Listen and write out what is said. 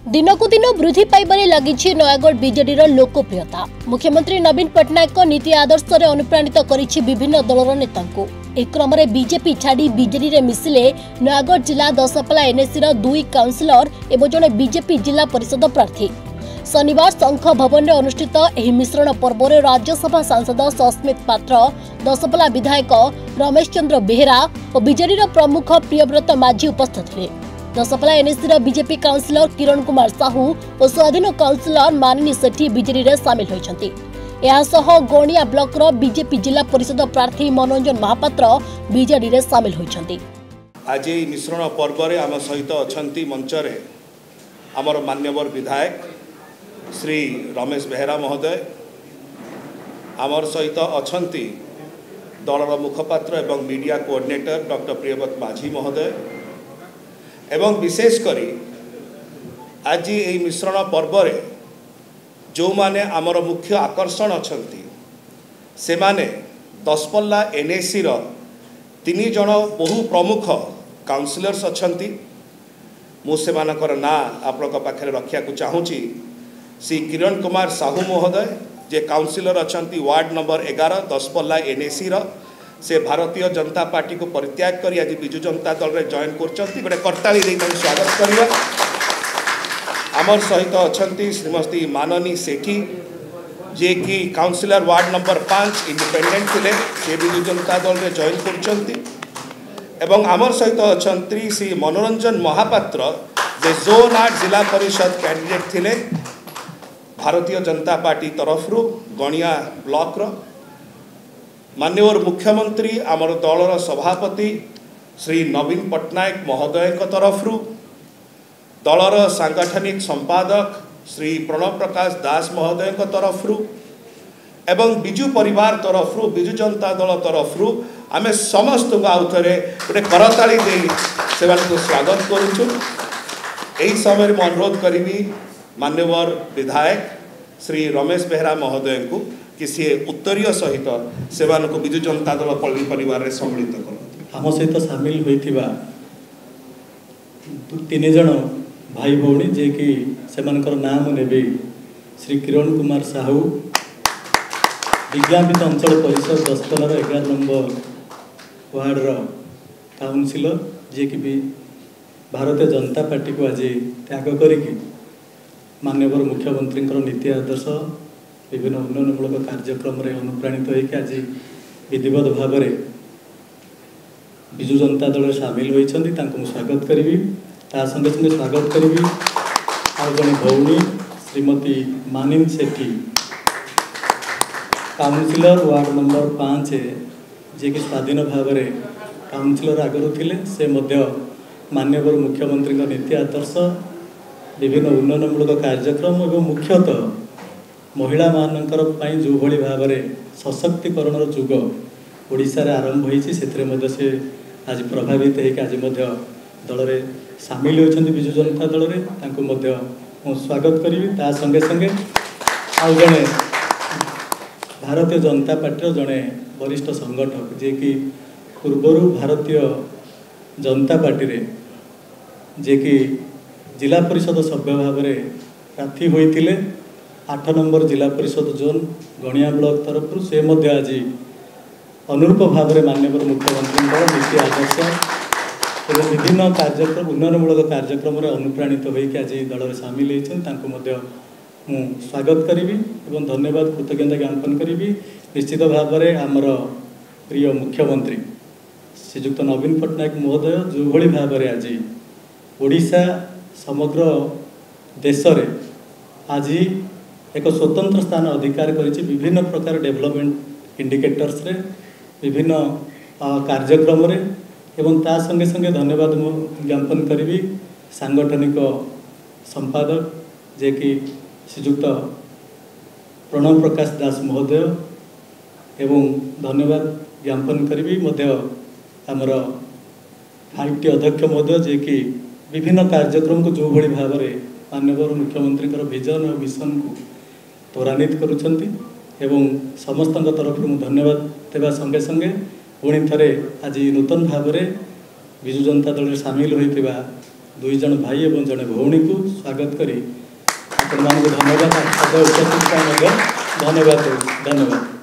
दिनकु दिन वृद्धि पाइबारे लगी नयागढ़ बीजेडी लोकप्रियता। मुख्यमंत्री नवीन पट्टनायक नीति आदर्श अनुप्राणित करिछि विभिन्न दलर नेता। एक क्रम बीजेपी छाड़ी बीजेडी रे मिसिले नयागढ़ जिला दशपल्ला एनएसी 2 काउंसिलर एवं जड़े बीजेपी जिला परिषद प्रार्थी। शनिवार शंख भवन में अनुष्ठित एही मिश्रण पर्व में राज्यसभा सांसद सस्मित पात्र, दशपल्ला विधायक रमेश चंद्र बेहेरा और बीजेडी प्रमुख प्रियव्रत माझी उपस्थित थे। दशपल्ला NAC BJP councillor Kiran Kumar Sahu और स्वाधीन काउंसिलर मानिनी सेठी बीजेडी रे शामिल होइछन्ति। गणिया ब्लॉक रो बीजेपी जिला परिषद प्रार्थी मनोरंजन महापात्र बीजेडी रे शामिल होइछन्ति। आज এই मिश्रण पर्व रे आम सहित अछंती मंच रे हमर मान्यवर विधायक श्री रमेश बेहेरा महोदय, आमर सहित अछंती दलर मुखपात्र एवं मीडिया कोऑर्डिनेटर डॉक्टर प्रियव्रत माझी महोदय एवं विशेष करी आज यही मिश्रण पर्व रे जो माने आमर मुख्य आकर्षण अछंती से माने दशपल्ला एनएसी रो 3 जण बहु प्रमुख काउंसिलर्स अछंती। मु से मानकर ना आपनक पाखरे रखिया को चाहूची। श्री किरण कुमार साहू महोदय जे काउंसिलर अछंती वार्ड नंबर 11 दशपल्ला एनएसी रो, से भारतीय जनता पार्टी को परित्याग करी आज बिजु जनता दल रे जॉइन करचंती। गोटे करताली दे स्वागत करिया। आमर सहित अछंती श्रीमती माननी सेठी जे कि काउंसिलर वार्ड नंबर 5 इंडिपेंडेंट थिले, से बिजु जनता दल रे जॉइन करचंती। एवं आमर सहित अछंती श्री मनोरंजन महापात्र जे जोन 8 जिला परिषद कैंडिडेट थिले भारतीय जनता पार्टी तरफ गणिया ब्लॉक रो। माननीय मुख्यमंत्री आमर दलर सभापति श्री नवीन पट्टनायक महोदय तरफ, दलर सांगठनिक संपादक श्री प्रणव प्रकाश दास महोदय तरफ एवं बिजु परिवार तरफ बिजु जनता दल तरफ आमे समस्त आउ थे गोटे करताली दे से स्वागत करुचु। यही समय में अनुरोध करी मान्यवर विधायक श्री रमेश बेहेरा महोदय को कि सी उत्तरीय सहित से बिजु जनता दल परिवार में सम्मिलित कर आम सहित सामिल होइथिबा 3 जण भाई भौणी जे कि सेमानकर नाम नेबे श्री किरण कुमार साहू, विज्ञापित अंचल परिषद दशपल्लार 11 नंबर वार्ड रो काउंसिलर, जे कि भी भारतीय जनता पार्टी को आज त्याग करिकी माननीय मुख्यमंत्री नीति आदर्श विभिन्न उन्नयनमूलक कार्यक्रम रे अनुप्राणित होकर आज विधिवत भाव में बिजु जनता दल सामिल होइछन्ति। तांको स्वागत करी ता संगे संगे स्वागत करी आ जने भौणी श्रीमती मानिनी सेठी काउंसिलर वार्ड नंबर 5 जे कि स्वाधीन भाव में काउंसिलर आगरू थिले, से मध्य माननीय मुख्यमंत्री नीति आदर्श विभिन्न उन्नयनमूलक कार्यक्रम एवं मुख्यतः महिला मानकर जो भली भाव में सशक्तिकरण जुग ओडिशा रे आरंभ होइछि, सेथरे मध्य से आज प्रभावित होकर आज दल में सामिल होइछन्ति बिजु जनता दल रे। तांको मध्य स्वागत करी ता संगे संगे आ जने भारतीय जनता पार्टी जड़े वरिष्ठ संगठक जे कि पूर्वर भारतीय जनता पार्टी रे जे कि जिला परिषद सभ्य भाव में प्रार्थी होइतिले 8 नंबर जिला परिषद जोन गणिया ब्लॉक तरफ से मध्य आज अनुरूप भाव में माननीय मुख्यमंत्री नीति आदर्श और विभिन्न कार्यक्रम उन्नयनमूलक कार्यक्रम अनुप्राणित होकर आज दल में सामिल होती। स्वागत करी एवं धन्यवाद कृतज्ञता ज्ञापन करी। निश्चित भाव में आमर प्रिय मुख्यमंत्री श्रीजुक्त नवीन पट्टनायक महोदय जो भली भाव में आज ओडिशा समग्र देश रे आज एक स्वतंत्र स्थान अधिकार करिछि। विभिन्न प्रकार डेवलपमेंट इंडिकेटर्स रे विभिन्न कार्यक्रम रे एवं ता संगे संगे धन्यवाद ज्ञापन करी सांगठनिक संपादक जे कि श्रीजुक्त प्रणव प्रकाश दास महोदय एवं धन्यवाद ज्ञापन करी आमर 5टी अध्यक्ष महोदय जे कि विभिन्न कार्यक्रम को जो भली भाव में माननीय मुख्यमंत्री विजन और मिशन को त्वरान्वित करुछन्ति एवं समस्त तरफ धन्यवाद देवा संगे संगे पुणी थे आज नूतन भाव में बिजु जनता दल सामिल होइतिबा दुई जन भाई एवं जड़े भौणी को स्वागत करी आपण मानक धन्यवाद उपस्थित धन्यवाद।